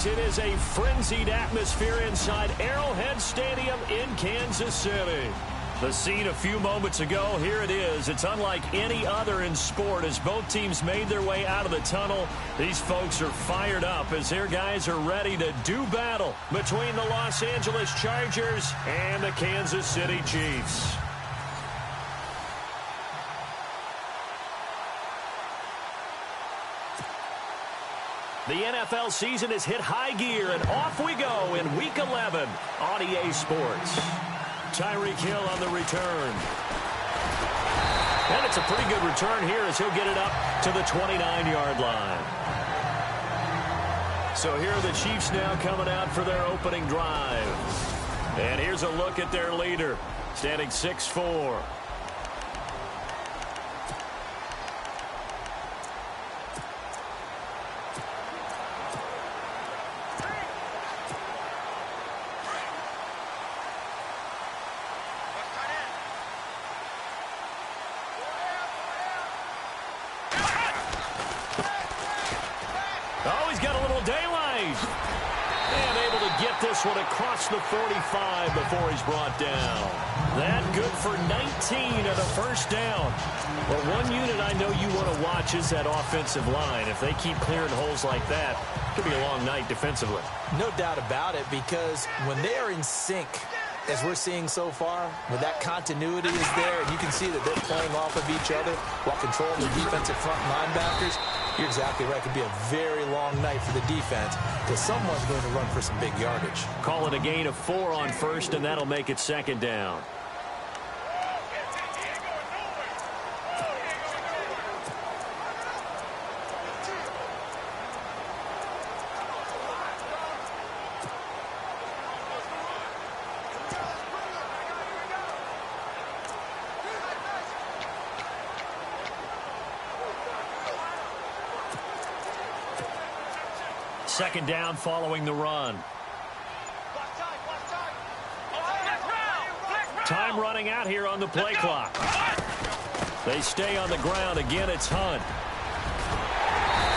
Fans, it is a frenzied atmosphere inside Arrowhead Stadium in Kansas City. The scene a few moments ago, here it is. It's unlike any other in sport as both teams made their way out of the tunnel. These folks are fired up as their guys are ready to do battle between the Los Angeles Chargers and the Kansas City Chiefs. The NFL season has hit high gear, and off we go in Week 11 on EA Sports. Tyreek Hill on the return. And it's a pretty good return here as he'll get it up to the 29-yard line. So here are the Chiefs now coming out for their opening drive. And here's a look at their leader, standing 6'4". Oh, he's got a little daylight. And able to get this one across the 45 before he's brought down. That good for 19 and a first down. Well, one unit I know you want to watch is that offensive line. If they keep clearing holes like that, it could be a long night defensively. No doubt about it, because when they are in sync, as we're seeing so far, when that continuity is there, and you can see that they're playing off of each other while controlling the defensive front linebackers, you're exactly right. It could be a very long night for the defense because someone's going to run for some big yardage. Call it a gain of 4 on first, and that'll make it second down. Second down following the run. Time running out here on the play clock. They stay on the ground. Again, it's Hunt.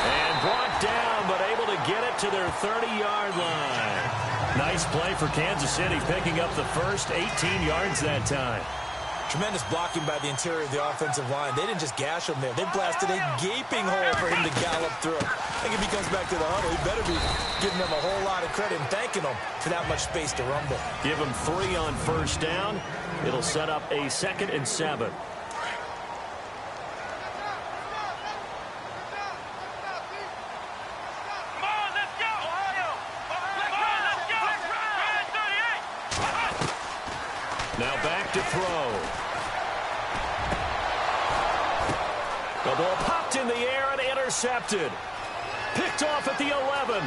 And brought down, but able to get it to their 30-yard line. Nice play for Kansas City, picking up the first 18 yards that time. Tremendous blocking by the interior of the offensive line. They didn't just gash him there. They blasted a gaping hole for him to gallop through. I think if he comes back to the huddle, he better be giving them a whole lot of credit and thanking them for that much space to rumble. Give him 3 on first down. It'll set up a 2nd and 7. Now back to throw. The ball popped in the air and intercepted. Picked off at the 11.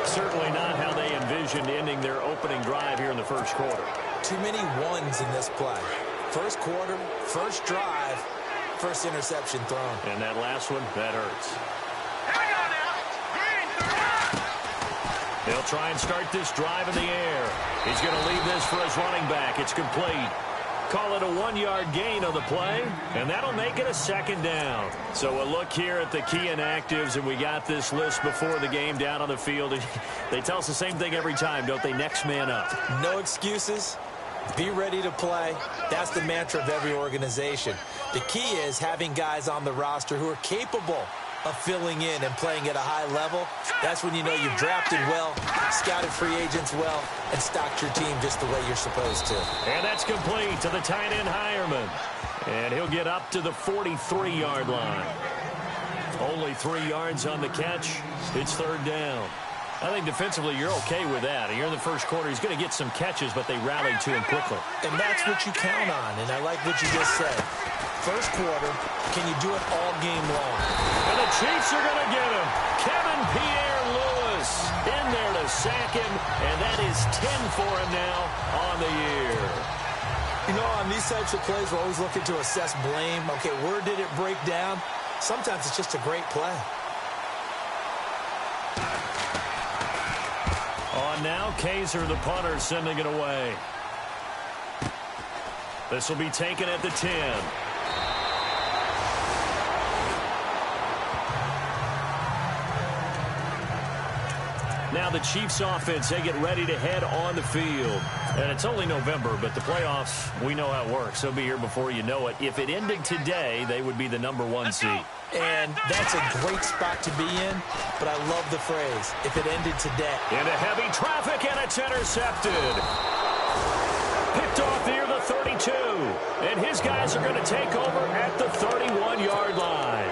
Certainly not how they envisioned ending their opening drive here in the first quarter. Too many ones in this play. First quarter, first drive, first interception thrown. And that last one, that hurts. He'll try and start this drive in the air. He's going to leave this for his running back. It's complete. Call it a 1-yard gain on the play, and that'll make it a 2nd down. So a look here at the key inactives, and we got this list before the game down on the field. They tell us the same thing every time, don't they? Next man up. No excuses. Be ready to play. That's the mantra of every organization. The key is having guys on the roster who are capable of filling in and playing at a high level. That's when you know you've drafted well, scouted free agents well, and stocked your team just the way you're supposed to. And that's complete to the tight end Hireman. And he'll get up to the 43-yard line. Only 3 yards on the catch. It's 3rd down. I think defensively you're okay with that. Here in the first quarter, he's going to get some catches, but they rallied to him quickly. And that's what you count on, and I like what you just said. First quarter, can you do it all game long? And the Chiefs are going to get him. Kevin Pierre-Louis in there to sack him, and that is 10 for him now on the year. You know, on these types of plays, we're always looking to assess blame. Okay, where did it break down? Sometimes it's just a great play. On now, Kaiser, the punter, sending it away. This will be taken at the 10. Now the Chiefs offense, they get ready to head on the field. And it's only November, but the playoffs, we know how it works. They'll be here before you know it. If it ended today, they would be the #1 seed. And that's a great spot to be in, but I love the phrase, if it ended today. Into heavy traffic, and it's intercepted. Picked off near the 32. And his guys are going to take over at the 31-yard line.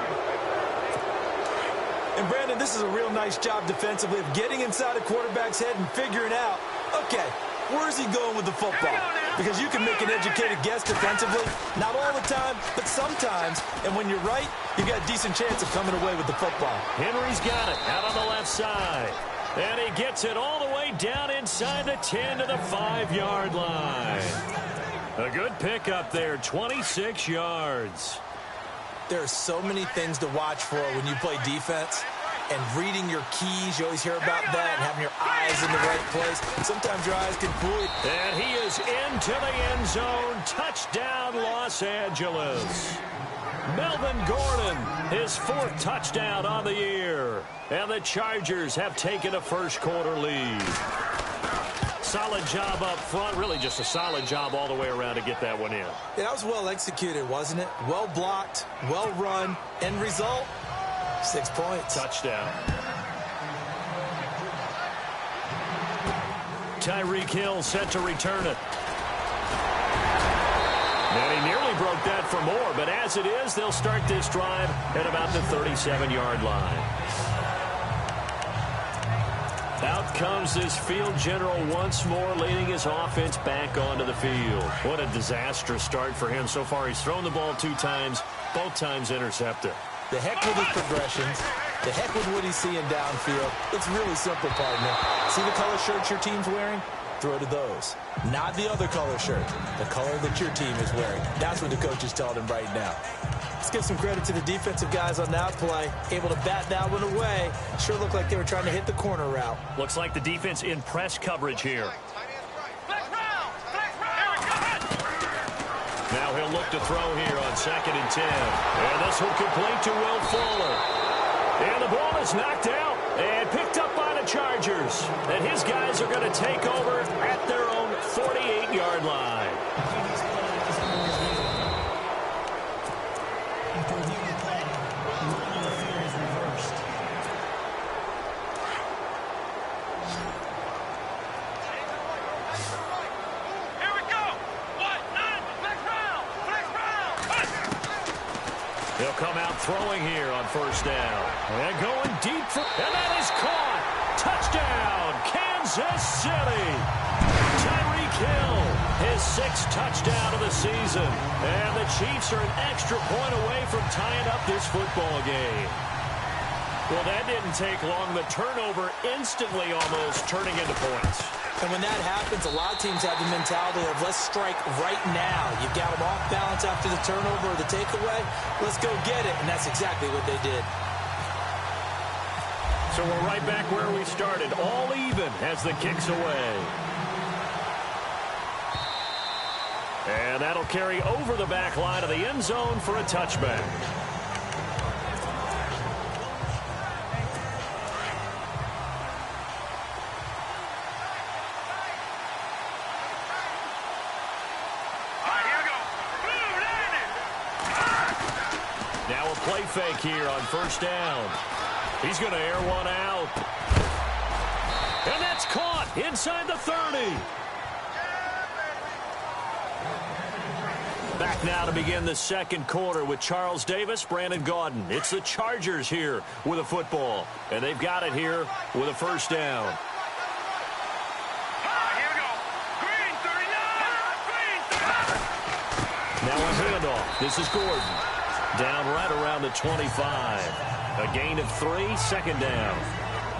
And, Brandon, this is a real nice job defensively of getting inside a quarterback's head and figuring out, okay, where's he going with the football? Because you can make an educated guess defensively, not all the time, but sometimes. And when you're right, you've got a decent chance of coming away with the football. Henry's got it out on the left side. And he gets it all the way down inside the 10 to the 5-yard line. A good pickup there, 26 yards. There are so many things to watch for when you play defense. And reading your keys, you always hear about that, and having your eyes in the right place. Sometimes your eyes can fool you. And he is into the end zone. Touchdown, Los Angeles. Melvin Gordon, his 4th touchdown on the year. And the Chargers have taken a first-quarter lead. Solid job up front. Really just a solid job all the way around to get that one in. Yeah, that was well executed, wasn't it? Well blocked, well run. End result, 6 points. Touchdown. Tyreek Hill set to return it. And he nearly broke that for more, but as it is, they'll start this drive at about the 37-yard line. Out comes this field general once more, leading his offense back onto the field. What a disastrous start for him. So far, he's thrown the ball 2 times, both times intercepted. The heck with his progressions. The heck with what he's seeing downfield. It's really simple, partner. See the color shirts your team's wearing? Throw to those. Not the other color shirt. The color that your team is wearing. That's what the coach is telling him right now. Let's give some credit to the defensive guys on that play. Able to bat that one away. Sure looked like they were trying to hit the corner route. Looks like the defense in press coverage here. Now he'll look to throw here on 2nd and 10. And this will complete to Will Fuller. And the ball is knocked out and picked up by the Chargers. And his guys are going to take over at their own 48-yard line. He'll come out throwing here on 1st down. And going deep for... And that is caught. Touchdown, Kansas City. Tyreek Hill, his 6th touchdown of the season. And the Chiefs are an extra point away from tying up this football game. Well, that didn't take long. The turnover instantly almost turning into points. And when that happens, a lot of teams have the mentality of let's strike right now. You've got them off balance after the turnover or the takeaway. Let's go get it. And that's exactly what they did. So we're right back where we started, all even as the kick's away. And that'll carry over the back line of the end zone for a touchback. Now a play fake here on 1st down. He's going to air one out. And that's caught inside the 30. Back now to begin the 2nd quarter with Charles Davis, Brandon Gaudin. It's the Chargers here with a football. And they've got it here with a 1st down. Now a handoff. This is Gordon. Down right around the 25. A gain of 3, 2nd down.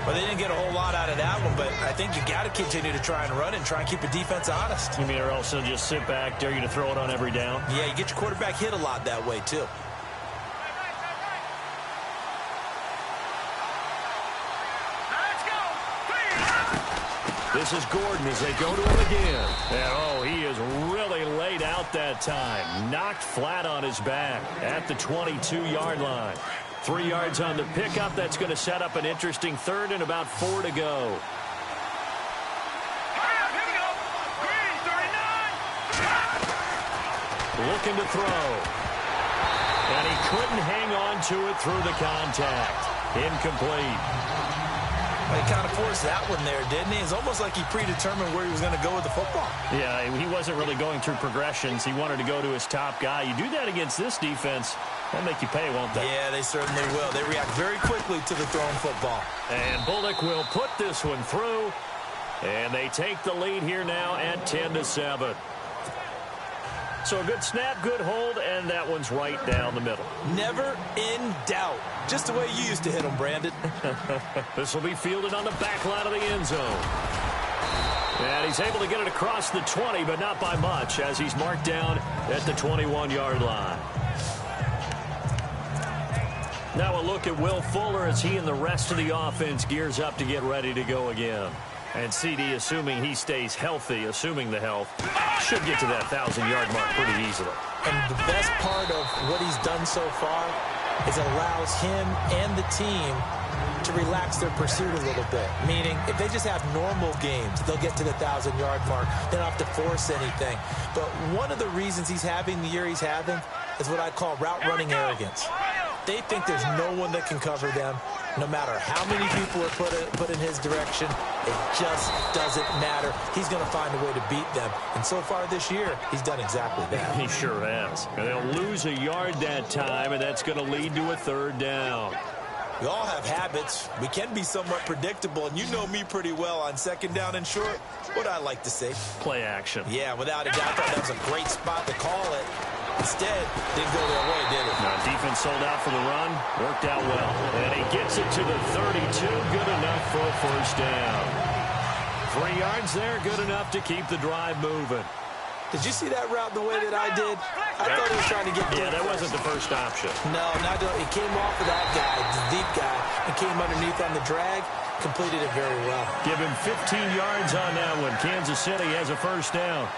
Well, they didn't get a whole lot out of that one, but I think you got to continue to try and run and try and keep the defense honest. You mean or else they'll just sit back, dare you to throw it on every down? Yeah, you get your quarterback hit a lot that way, too. This is Gordon as they go to him again. And, oh, he is really laid out that time. Knocked flat on his back at the 22-yard line. 3 yards on the pickup. That's going to set up an interesting 3rd and about 4 to go. looking to throw. And he couldn't hang on to it through the contact. Incomplete. He kind of forced that one there, didn't he? It's almost like he predetermined where he was going to go with the football. Yeah, he wasn't really going through progressions. He wanted to go to his top guy. You do that against this defense, they'll make you pay, won't they? Yeah, they certainly will. They react very quickly to the thrown football. And Bullock will put this one through. And they take the lead here now at 10-7. So a good snap, good hold, and that one's right down the middle. Never in doubt. Just the way you used to hit them, Brandon. This will be fielded on the back line of the end zone. And he's able to get it across the 20, but not by much, as he's marked down at the 21-yard line. Now a look at Will Fuller as he and the rest of the offense gears up to get ready to go again. And CD, assuming he stays healthy, assuming the health, should get to that 1,000-yard mark pretty easily. And the best part of what he's done so far is it allows him and the team to relax their pursuit a little bit. Meaning, if they just have normal games, they'll get to the 1,000-yard mark. They don't have to force anything. But one of the reasons he's having the year he's having is what I call route running arrogance. They think there's no one that can cover them. No matter how many people are put in his direction, it just doesn't matter. He's going to find a way to beat them. And so far this year, he's done exactly that. He sure has. And they'll lose a yard that time, and that's going to lead to a third down. We all have habits. We can be somewhat predictable, and you know me pretty well on second down and short. What I like to say. Play action. Yeah, without a doubt. I thought that was a great spot to call it. Instead, didn't go their way, did it? Now, defense sold out for the run. Worked out well. And he gets it to the 32. Good enough for a first down. 3 yards there. Good enough to keep the drive moving. Did you see that route the way that I did? I thought he was trying to get to that wasn't the first option. No, he came off of that guy, the deep guy, and came underneath on the drag. Completed it very well. Give him 15 yards on that one. Kansas City has a first down.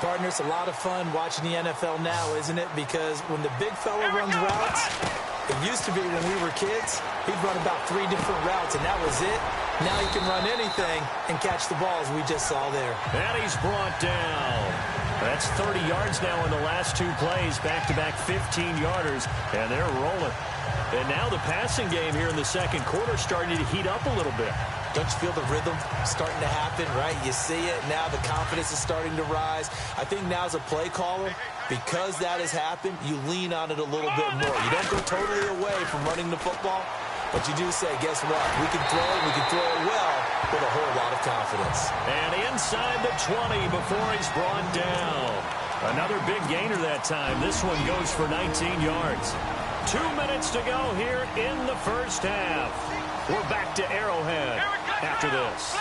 Partner, it's a lot of fun watching the NFL now, isn't it? Because when the big fella runs routes, it used to be when we were kids, he'd run about 3 different routes, and that was it. Now he can run anything and catch the ball, as we just saw there. And he's brought down. That's 30 yards now in the last 2 plays, back-to-back 15-yarders, and they're rolling. And now the passing game here in the second quarter starting to heat up a little bit. Don't you feel the rhythm starting to happen, right? You see it. Now the confidence is starting to rise. I think now as a play caller, because that has happened, you lean on it a little bit more. You don't go totally away from running the football, but you do say, guess what? We can throw it well with a whole lot of confidence. And inside the 20 before he's brought down. Another big gainer that time. This one goes for 19 yards. 2 minutes to go here in the first half. We're back to Arrowhead after this.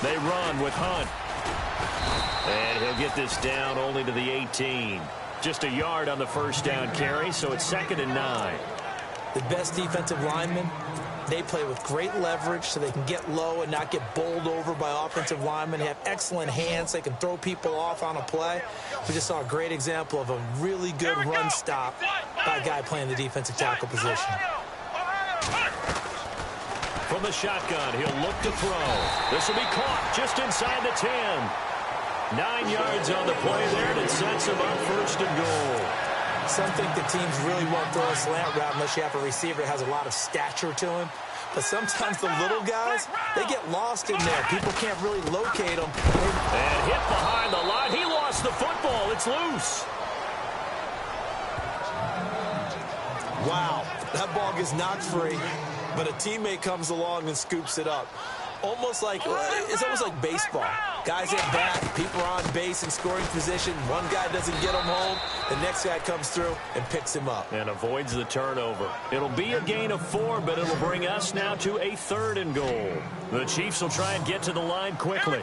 They run with Hunt. And he'll get this down only to the 18. Just a yard on the first down carry, so it's 2nd and 9. The best defensive linemen, they play with great leverage so they can get low and not get bowled over by offensive linemen. They have excellent hands. They can throw people off on a play. We just saw a great example of a really good run stop by a guy playing the defensive tackle position. From the shotgun, he'll look to throw. This will be caught just inside the 10. 9 yards on the play there, and it sets him up 1st and goal. Some think the teams really won't throw a slant route unless you have a receiver that has a lot of stature to him. But sometimes the little guys, they get lost in there. People can't really locate them. And hit behind the line. He lost the football. It's loose. Wow, that ball gets knocked free, but a teammate comes along and scoops it up. It's almost like baseball. Guys at bat, people are on base in scoring position. One guy doesn't get him home. The next guy comes through and picks him up. And avoids the turnover. It'll be a gain of 4, but it'll bring us now to a 3rd and goal. The Chiefs will try and get to the line quickly.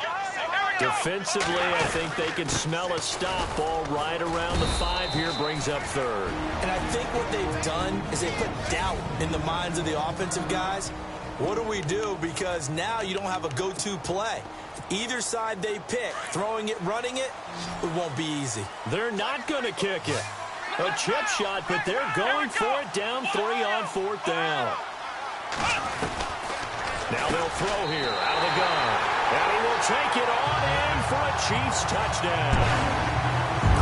Defensively, I think they can smell a stop. Ball right around the 5 here, brings up 3rd. And I think what they've done is they put doubt in the minds of the offensive guys. What do we do? Because now you don't have a go-to play. Either side they pick, throwing it, running it, it won't be easy. They're not going to kick it. A chip shot, but they're going for it down 3 on 4th down. Now they'll throw here out of the gun. And he will take it on in for a Chiefs touchdown.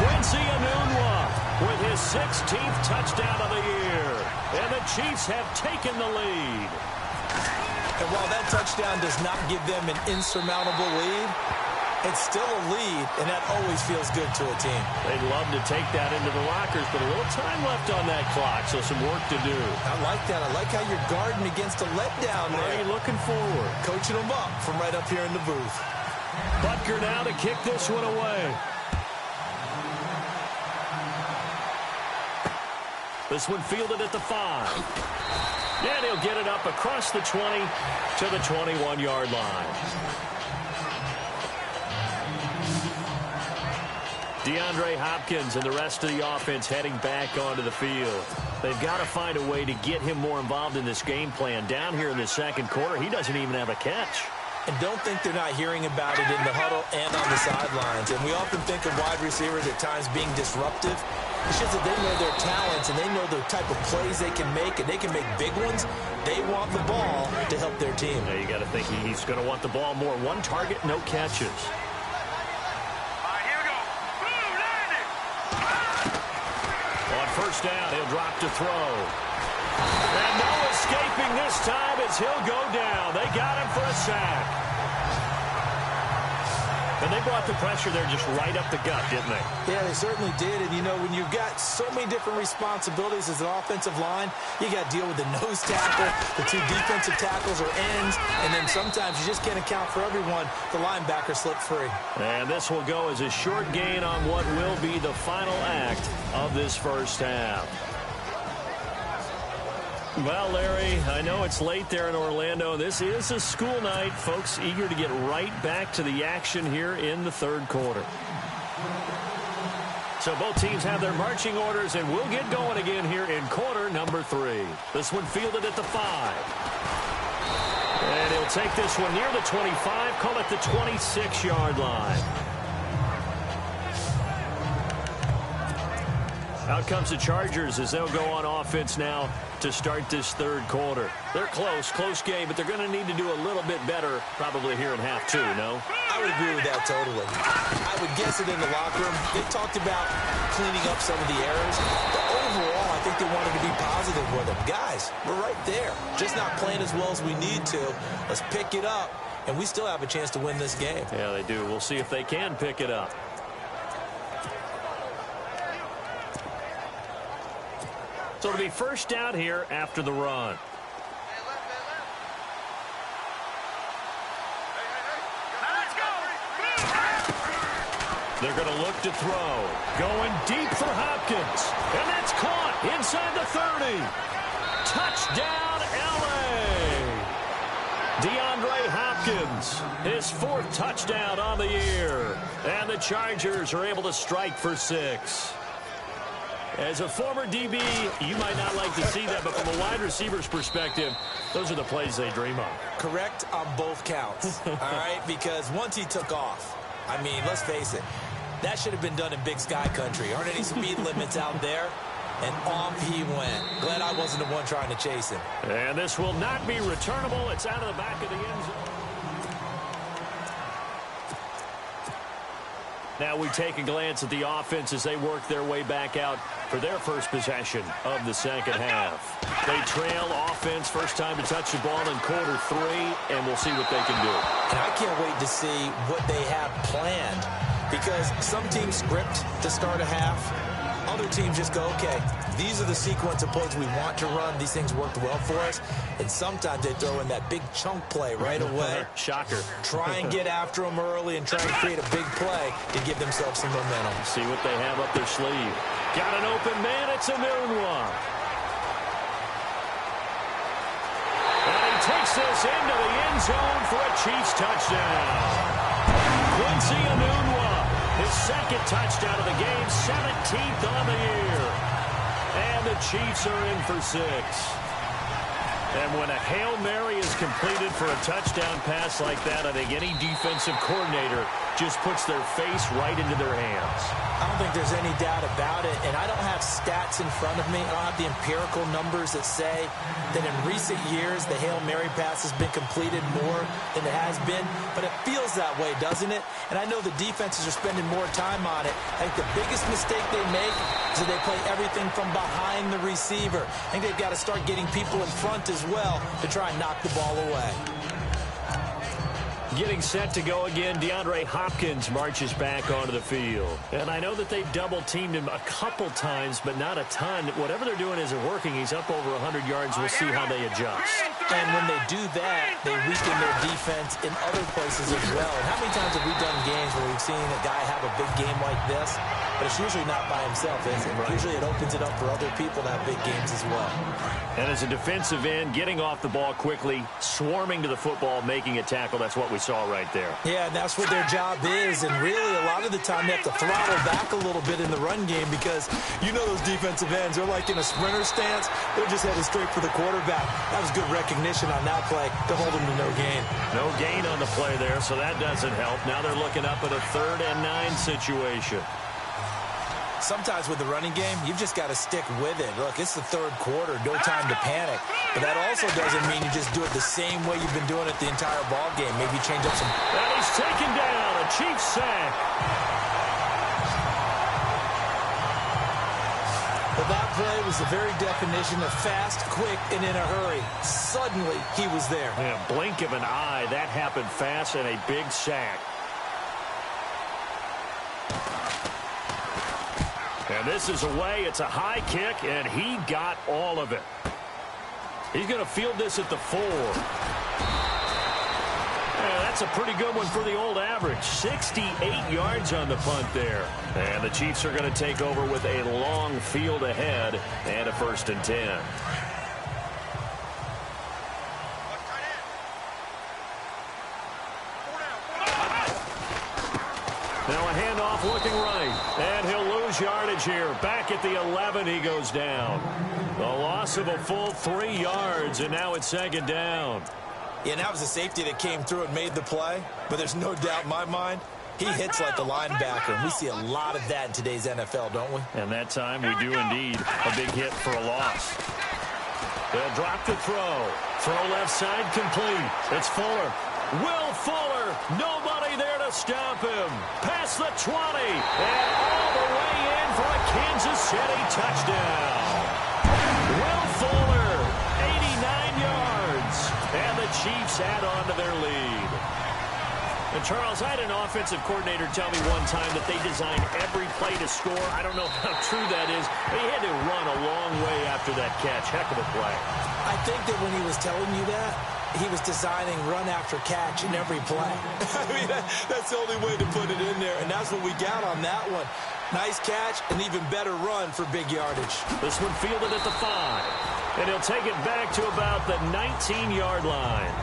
Quincy Enunwa with his 16th touchdown of the year. And the Chiefs have taken the lead. And while that touchdown does not give them an insurmountable lead, it's still a lead, and that always feels good to a team. They'd love to take that into the lockers, but a little time left on that clock, so some work to do. I like that. I like how you're guarding against a letdown there. Already looking forward. Coaching them up from right up here in the booth. Butker now to kick this one away. This one fielded at the 5. And he'll get it up across the 20 to the 21-yard line. DeAndre Hopkins and the rest of the offense heading back onto the field. They've got to find a way to get him more involved in this game plan. Down here in the second quarter, he doesn't even have a catch. And don't think they're not hearing about it in the huddle and on the sidelines. And we often think of wide receivers at times being disruptive. It's just that they know their talents and they know the type of plays they can make, and they can make big ones. They want the ball to help their team. Yeah, you got to think he's going to want the ball more. One target, no catches. First down, he'll drop to throw. And no escaping this time as he'll go down. They got him for a sack. And they brought the pressure there just right up the gut, didn't they? Yeah, they certainly did. And, you know, when you've got so many different responsibilities as an offensive line, you got to deal with the nose tackle, the 2 defensive tackles or ends, and then sometimes you just can't account for everyone. The linebacker slipped free. And this will go as a short gain on what will be the final act of this first half. Well, Larry, I know it's late there in Orlando. This is a school night. Folks eager to get right back to the action here in the third quarter. So both teams have their marching orders, and we'll get going again here in quarter number 3. This one fielded at the 5. And he'll take this one near the 25, call it the 26-yard line. Out comes the Chargers as they'll go on offense now to start this third quarter. They're close game, but they're going to need to do a little bit better probably here in half 2, no? I would agree with that totally. I would guess it in the locker room. They talked about cleaning up some of the errors, but overall, I think they wanted to be positive with them. Guys, we're right there. Just not playing as well as we need to. Let's pick it up, and we still have a chance to win this game. Yeah, they do. We'll see if they can pick it up. So it'll be first down here after the run. They're going to look to throw. Going deep for Hopkins. And that's caught inside the 30. Touchdown, L.A. DeAndre Hopkins, his 4th touchdown on the year. And the Chargers are able to strike for 6. As a former DB, you might not like to see that, but from a wide receiver's perspective, those are the plays they dream of. Correct on both counts, all right? Because once he took off, I mean, let's face it, that should have been done in Big Sky Country. Aren't any speed limits out there? And off he went. Glad I wasn't the one trying to chase him. And this will not be returnable. It's out of the back of the end zone. Now we take a glance at the offense as they work their way back out for their first possession of the second half. They trail offense, first time to touch the ball in quarter 3, and we'll see what they can do. And I can't wait to see what they have planned, because some teams script to start a half. Other teams just go, okay, these are the sequence of plays we want to run. These things worked well for us. And sometimes they throw in that big chunk play right away. Shocker. Try and get after them early and try and create a big play to give themselves some momentum. See what they have up their sleeve. Got an open man. It's Enunwa. And he takes this into the end zone for a Chiefs touchdown. Quincy Enunwa, his 2nd touchdown of the game, 17th on the year. And the Chiefs are in for 6. And when a Hail Mary is completed for a touchdown pass like that, I think any defensive coordinator just puts their face right into their hands. I don't think there's any doubt about it, and I don't have stats in front of me. I don't have the empirical numbers that say that in recent years the Hail Mary pass has been completed more than it has been, but it feels that way, doesn't it? And I know the defenses are spending more time on it. I think the biggest mistake they make is that they play everything from behind the receiver. I think they've got to start getting people in front as well to try and knock the ball away. Getting set to go again, DeAndre Hopkins marches back onto the field. And I know that they've double-teamed him a couple times, but not a ton. Whatever they're doing isn't working. He's up over 100 yards. We'll see how they adjust. And when they do that, they weaken their defense in other places as well. And how many times have we done games where we've seen a guy have a big game like this, but it's usually not by himself, is it? Right. Usually it opens it up for other people to have big games as well. And as a defensive end, getting off the ball quickly, swarming to the football, making a tackle, that's what we saw right there. Yeah, and that's what their job is. And really, a lot of the time, they have to throttle back a little bit in the run game because you know those defensive ends, they're like in a sprinter stance. They're just headed straight for the quarterback. That was good recognition on that play to hold them to no gain. No gain on the play there, so that doesn't help. Now they're looking up at a 3rd and 9 situation. Sometimes with the running game, you've just got to stick with it. Look, it's the 3rd quarter, no time to panic. But that also doesn't mean you just do it the same way you've been doing it the entire ball game. Maybe change up some... And he's taken down, a Chiefs sack. But that play was the very definition of fast, quick, and in a hurry. Suddenly, he was there. Yeah, blink of an eye, that happened fast, and a big sack. And this is away. It's a high kick, and he got all of it. He's going to field this at the 4. Yeah, that's a pretty good one for the old average. 68 yards on the punt there. And the Chiefs are going to take over with a long field ahead and a 1st and 10. Now a handoff looking right, and he'll lose yardage here. Back at the 11, he goes down. The loss of a full 3 yards, and now it's 2nd down. Yeah, and that was a safety that came through and made the play, but there's no doubt in my mind, he hits like a linebacker, and we see a lot of that in today's NFL, don't we? And that time we do indeed. A big hit for a loss. They'll drop the throw. Throw left side complete. It's Fuller. Will Fuller, nobody there to stop him. Past the 20, and all the way in for a Kansas City touchdown. Will Fuller, 89 yards, and the Chiefs add on to their lead. And Charles, I had an offensive coordinator tell me one time that they design every play to score. I don't know how true that is, but he had to run a long way after that catch. Heck of a play. I think that when he was telling you that, he was designing run after catch in every play. I mean, that's the only way to put it in there, and that's what we got on that one. Nice catch, and even better run for big yardage. This one fielded at the 5, and he'll take it back to about the 19-yard line.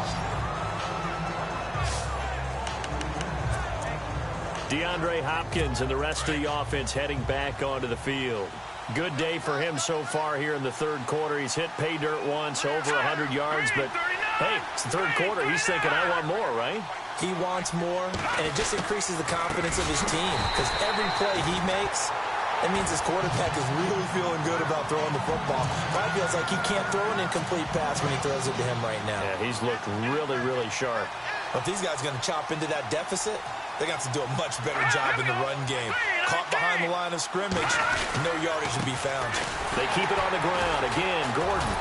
DeAndre Hopkins and the rest of the offense heading back onto the field. Good day for him so far here in the 3rd quarter. He's hit pay dirt once, over 100 yards, but hey, it's the 3rd quarter. He's thinking, I want more, right? He wants more, and it just increases the confidence of his team because every play he makes, it means his quarterback is really feeling good about throwing the football. But feels like he can't throw an incomplete pass when he throws it to him right now. Yeah, he's looked really, really sharp. But if these guys are going to chop into that deficit, they got to do a much better job in the run game. Caught behind the line of scrimmage, no yardage to be found. They keep it on the ground. Again, Gordon.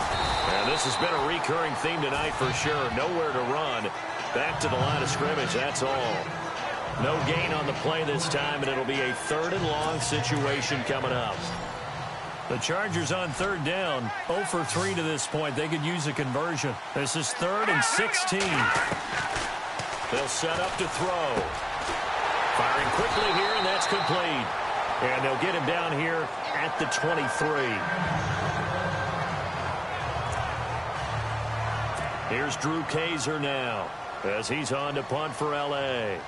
And this has been a recurring theme tonight for sure. Nowhere to run. Back to the line of scrimmage, that's all. No gain on the play this time, and it'll be a 3rd and long situation coming up. The Chargers on 3rd down, 0 for 3 to this point. They could use a conversion. This is 3rd and 16. They'll set up to throw. Firing quickly here, and that's complete. And they'll get him down here at the 23. Here's Drew Kaiser now as he's on to punt for L.A.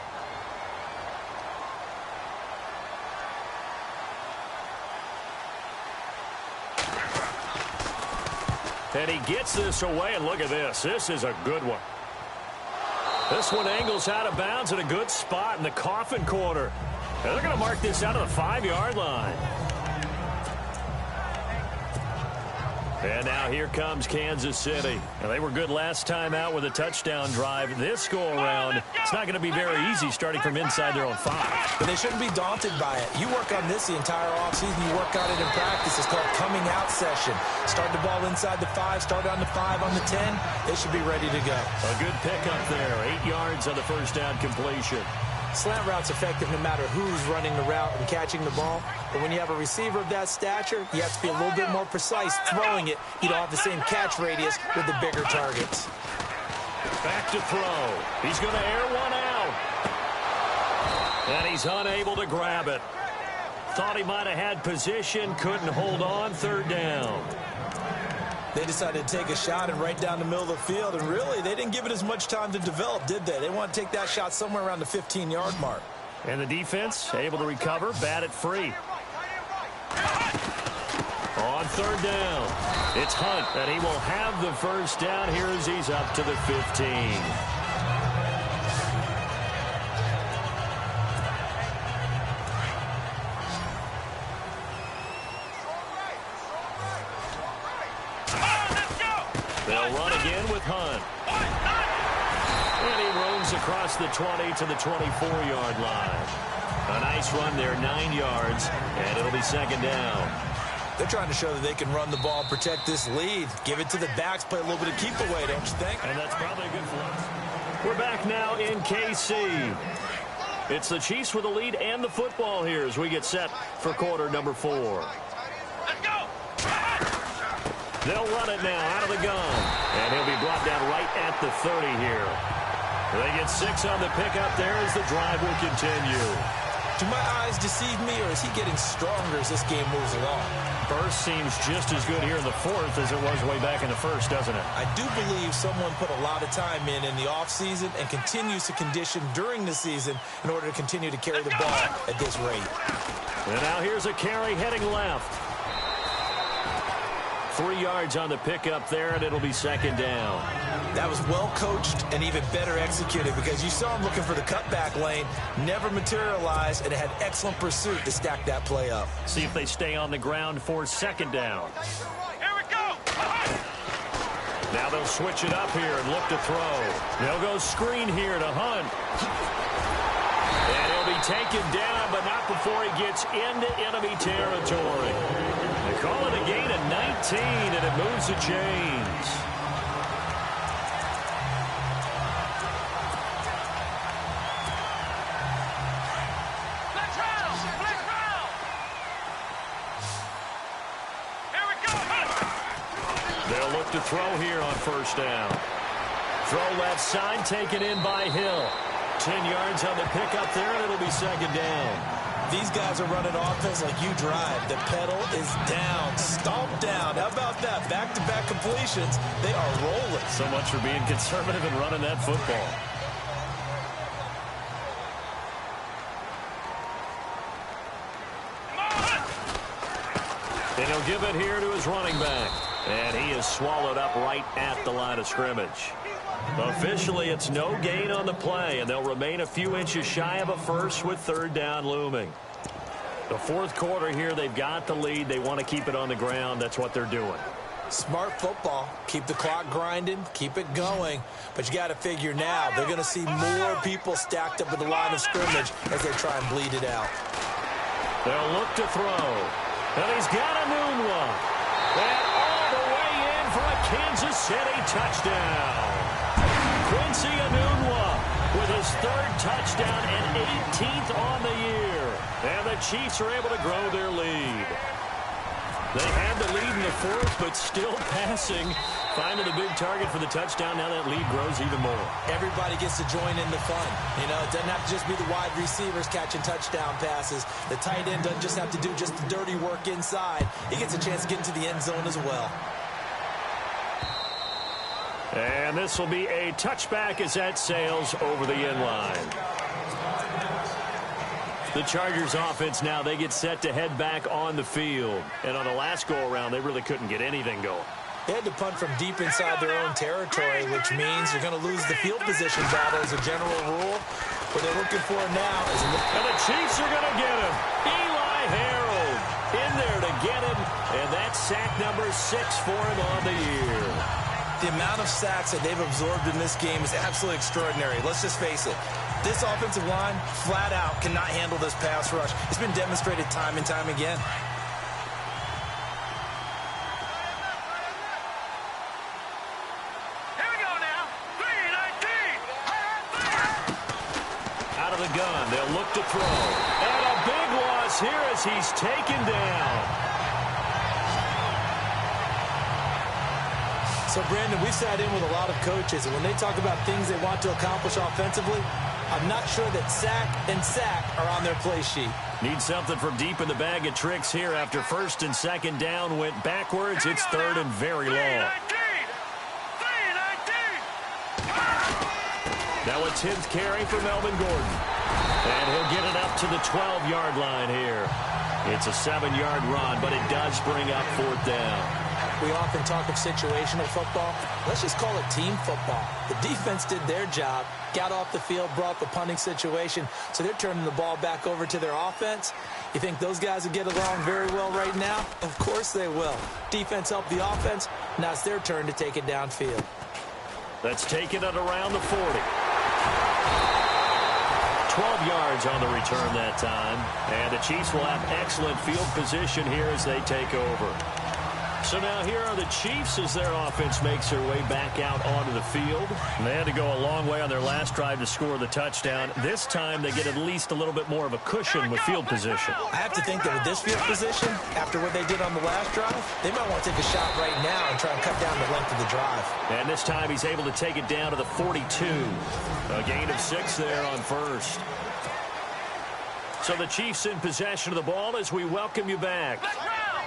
And he gets this away, and look at this. This is a good one. This one angles out of bounds at a good spot in the coffin corner. And they're going to mark this out of the 5-yard line. And now here comes Kansas City. And they were good last time out with a touchdown drive. This go-around, it's not going to be very easy starting from inside their own 5. But they shouldn't be daunted by it. You work on this the entire offseason. You work on it in practice. It's called coming out session. Start the ball inside the 5, start on the 5, on the 10. They should be ready to go. A good pickup there. 8 yards on the first down completion. Slant route's effective no matter who's running the route and catching the ball. But when you have a receiver of that stature, you have to be a little bit more precise throwing it. You don't have the same catch radius with the bigger targets. Back to throw. He's going to air one out. And he's unable to grab it. Thought he might have had position, couldn't hold on, 3rd down. They decided to take a shot and right down the middle of the field, and really, they didn't give it as much time to develop, did they? They want to take that shot somewhere around the 15-yard mark. And the defense able to recover, bat it free. On 3rd down, it's Hunt, and he will have the first down here as he's up to the 15. They'll run again with Hunt. And he roams across the 20 to the 24-yard line. A nice run there, 9 yards, and it'll be 2nd down. They're trying to show that they can run the ball and protect this lead. Give it to the backs, play a little bit of keep away, don't you think? And that's probably a good flush. We're back now in KC. It's the Chiefs with the lead and the football here as we get set for quarter number 4. Let's go! They'll run it now out of the gun. And he'll be brought down right at the 30 here. They get 6 on the pickup there as the drive will continue. Do my eyes deceive me, or is he getting stronger as this game moves along? Burst seems just as good here in the 4th as it was way back in the 1st, doesn't it? I do believe someone put a lot of time in the offseason and continues to condition during the season in order to continue to carry the ball at this rate. And now here's a carry heading left. 3 yards on the pickup there, and it'll be 2nd down. That was well coached and even better executed because you saw him looking for the cutback lane, never materialized, and it had excellent pursuit to stack that play up. See if they stay on the ground for 2nd down. Here we go! Now they'll switch it up here and look to throw. They'll go screen here to Hunt. And he'll be taken down, but not before he gets into enemy territory. They call it a gain of 19, and it moves the chains. Let's round! Here we go! They'll look to throw here on 1st down. Throw left side, taken in by Hill. 10 yards on the pickup there, and it'll be 2nd down. These guys are running offense like you drive. The pedal is down, stomped down. How about that? Back-to-back completions. They are rolling. So much for being conservative and running that football. And he'll give it here to his running back. And he is swallowed up right at the line of scrimmage. Officially, it's no gain on the play, and they'll remain a few inches shy of a first with 3rd down looming. The 4th quarter here, they've got the lead. They want to keep it on the ground. That's what they're doing. Smart football. Keep the clock grinding. Keep it going. But you got to figure now, they're going to see more people stacked up at the line of scrimmage as they try and bleed it out. They'll look to throw. And he's got a noon one. And all the way in for a Kansas City touchdown. Quincy Enunwa with his 3rd touchdown and 18th on the year. And the Chiefs are able to grow their lead. They had the lead in the 4th, but still passing. Finding the big target for the touchdown. Now that lead grows even more. Everybody gets to join in the fun. You know, it doesn't have to just be the wide receivers catching touchdown passes. The tight end doesn't just have to do just the dirty work inside. He gets a chance to get into the end zone as well. And this will be a touchback as that sails over the end line. The Chargers offense now, they get set to head back on the field. And on the last go-around, they really couldn't get anything going. They had to punt from deep inside their own territory, which means you're going to lose the field position battle as a general rule. What they're looking for now is... And the Chiefs are going to get him. Eli Harold in there to get him, and that's sack number 6 for him on the year. The amount of sacks that they've absorbed in this game is absolutely extraordinary. Let's just face it. This offensive line, flat out, cannot handle this pass rush. It's been demonstrated time and time again. Here we go now. 3-19. Out of the gun, they'll look to throw. And a big loss here as he's taken down. So, Brandon, we've sat in with a lot of coaches, and when they talk about things they want to accomplish offensively, I'm not sure that sack and sack are on their play sheet. Need something from deep in the bag of tricks here after first and second down went backwards. It's third and very long. 3-19. Now a 10th carry for Melvin Gordon. And he'll get it up to the 12-yard line here. It's a 7-yard run, but it does bring up fourth down. We often talk of situational football. Let's just call it team football. The defense did their job, got off the field, brought the punting situation, so they're turning the ball back over to their offense. You think those guys will get along very well right now? Of course they will. Defense helped the offense. Now it's their turn to take it downfield. Let's take it at around the 40. 12 yards on the return that time. And the Chiefs will have excellent field position here as they take over. So now here are the Chiefs as their offense makes their way back out onto the field. And they had to go a long way on their last drive to score the touchdown. This time they get at least a little bit more of a cushion with field position. I have to think that with this field position, after what they did on the last drive, they might want to take a shot right now and try and cut down the length of the drive. And this time he's able to take it down to the 42. A gain of 6 there on first. So the Chiefs in possession of the ball as we welcome you back.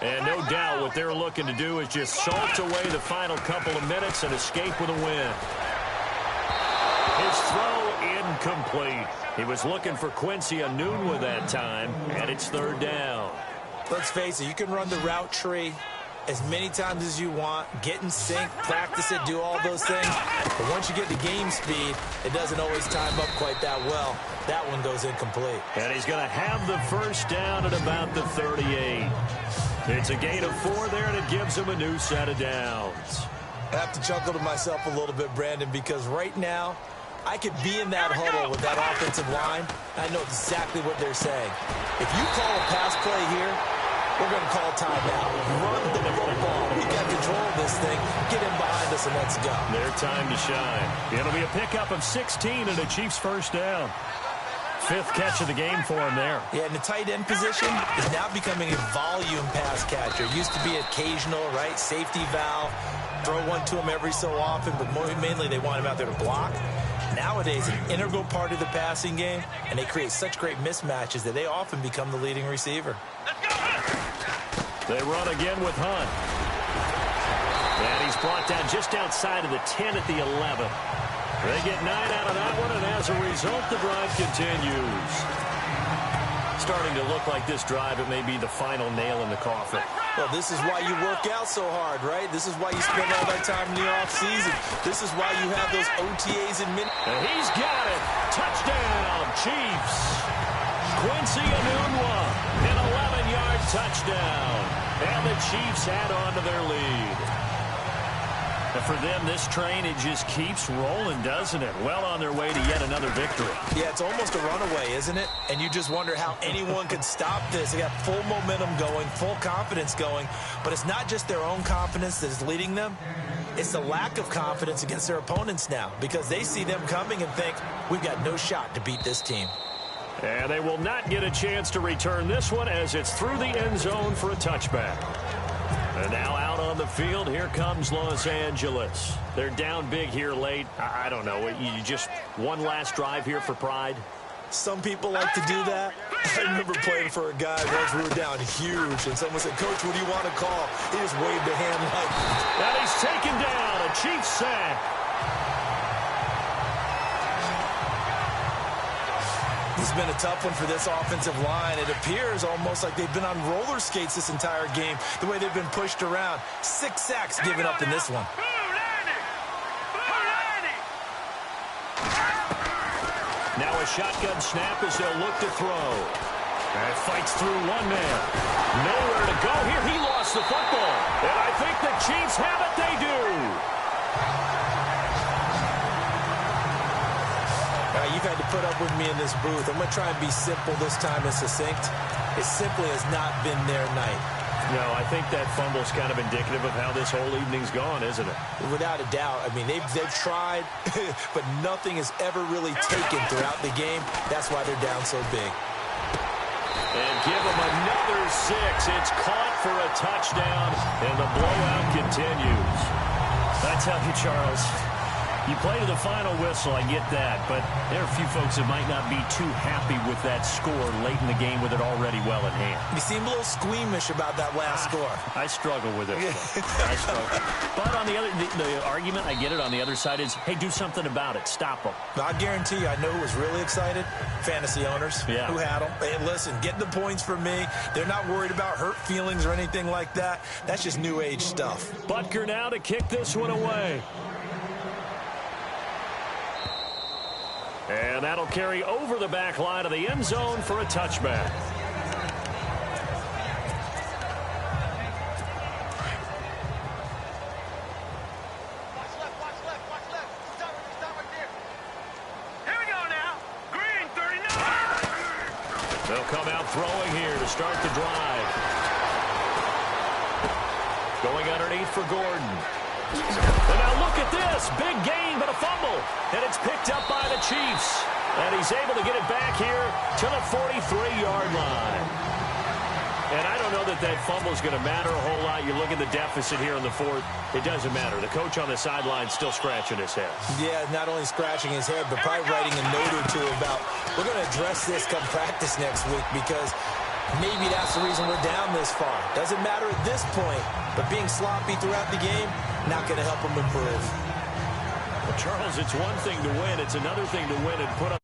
And no doubt what they're looking to do is just salt away the final couple of minutes and escape with a win. His throw incomplete. He was looking for Quincy Enunwa that time, and it's third down. Let's face it, you can run the route tree as many times as you want, get in sync, practice it, do all those things. But once you get to game speed, it doesn't always time up quite that well. That one goes incomplete. And he's going to have the first down at about the 38. It's a gain of 4 there, and it gives him a new set of downs. I have to chuckle to myself a little bit, Brandon, because right now, I could be in that huddle with that offensive line. I know exactly what they're saying. If you call a pass play here, we're going to call timeout. Run the football. We got control of this thing. Get in behind us and let's go. Their time to shine. It'll be a pickup of 16 and a Chiefs first down. 5th catch of the game for him there. Yeah, and the tight end position is now becoming a volume pass catcher. It used to be occasional, right? Safety valve. Throw one to him every so often, but mainly they want him out there to block. Nowadays, an integral part of the passing game, and they create such great mismatches that they often become the leading receiver. They run again with Hunt. And he's brought down just outside of the 10 at the 11. They get 9 out of that one, and as a result, the drive continues. Starting to look like this drive, it may be the final nail in the coffin. Well, this is why you work out so hard, right? This is why you spend all that time in the offseason. This is why you have those OTAs and minutes. And he's got it. Touchdown, Chiefs. Quincy Enunwa, an 11-yard touchdown. And the Chiefs add on to their lead. And for them, this train, it just keeps rolling, doesn't it? Well on their way to yet another victory. Yeah, it's almost a runaway, isn't it? And you just wonder how anyone could stop this. They got full momentum going, full confidence going. But it's not just their own confidence that is leading them. It's the lack of confidence against their opponents now because they see them coming and think, we've got no shot to beat this team. And they will not get a chance to return this one as it's through the end zone for a touchback. And now out on the field, here comes Los Angeles. They're down big here late. I don't know. You just one last drive here for pride? Some people like to do that. I remember playing for a guy once we were down huge, and someone said, Coach, what do you want to call? He just waved a hand like... And he's taken down. A Chiefs sack. It's been a tough one for this offensive line. It appears almost like they've been on roller skates this entire game, the way they've been pushed around. 6 sacks given up in this one. Now a shotgun snap as they'll look to throw. And fights through one man. Nowhere to go here. He lost the football. And I think the Chiefs have it. They do. You've had to put up with me in this booth. I'm going to try and be simple this time and succinct. It simply has not been their night. No, I think that fumble's kind of indicative of how this whole evening's gone, isn't it? Without a doubt. I mean, they've tried, but nothing has ever really taken throughout the game. That's why they're down so big. And give them another 6. It's caught for a touchdown, and the blowout continues. I tell you, Charles, you play to the final whistle, I get that, but there are a few folks that might not be too happy with that score late in the game with it already well in hand. You seem a little squeamish about that last score. I struggle with it. I struggle. But on the other, the argument, I get it, on the other side is, hey, do something about it. Stop them. I guarantee you, I know who was really excited. Fantasy owners who had them. Hey, listen, get the points for me. They're not worried about hurt feelings or anything like that. That's just new age stuff. Butker now to kick this one away. And that'll carry over the back line of the end zone for a touchback. Watch left. Stop right there. Here we go now. Green, 39. They'll come out throwing here to start the drive. Going underneath for Gordon. And now look at this. Big gain, but a fumble. And it's picked up by the Chiefs. And he's able to get it back here to the 43-yard line. And I don't know that that fumble is going to matter a whole lot. You look at the deficit here in the fourth. It doesn't matter. The coach on the sideline still scratching his head. Yeah, not only scratching his head, but probably writing a note or two about, we're going to address this come practice next week because maybe that's the reason we're down this far. Doesn't matter at this point, but being sloppy throughout the game, not going to help them improve. Well, Charles, it's one thing to win. It's another thing to win and put up